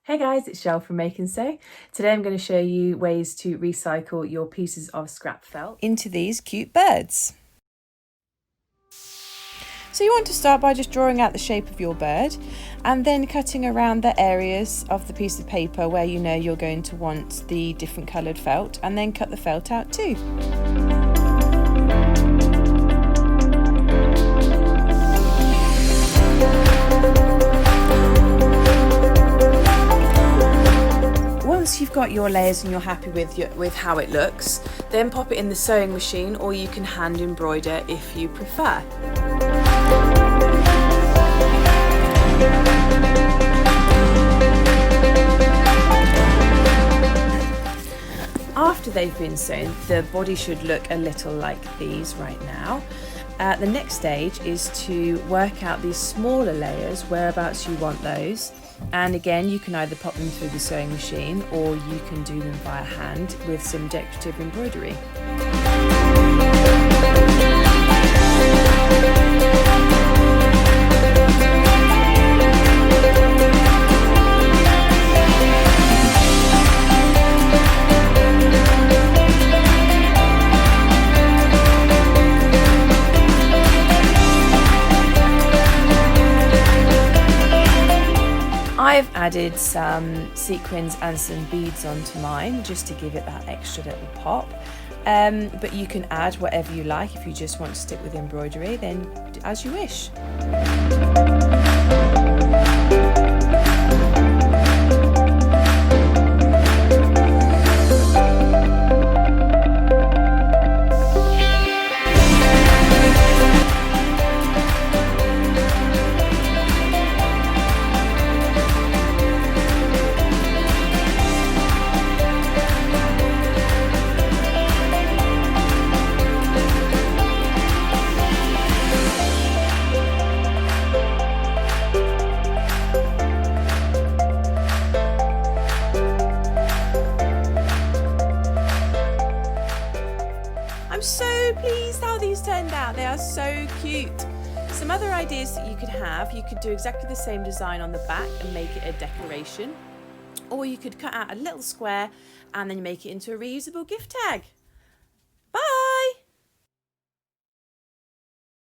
Hey guys, it's Shell from Make and Sew. Today I'm going to show you ways to recycle your pieces of scrap felt into these cute birds. So you want to start by just drawing out the shape of your bird and then cutting around the areas of the piece of paper where you know you're going to want the different coloured felt, and then cut the felt out too. Once you've got your layers and you're happy with how it looks, then pop it in the sewing machine, or you can hand embroider if you prefer. After they've been sewn, the body should look a little like these right now. The next stage is to work out these smaller layers, whereabouts you want those. And again, you can either pop them through the sewing machine or you can do them via hand with some decorative embroidery. I've added some sequins and some beads onto mine just to give it that extra little pop, but you can add whatever you like. If you just want to stick with embroidery, then as you wish. I'm so pleased how these turned out. They are so cute. Some other ideas that you could do exactly the same design on the back and make it a decoration, or you could cut out a little square and then make it into a reusable gift tag.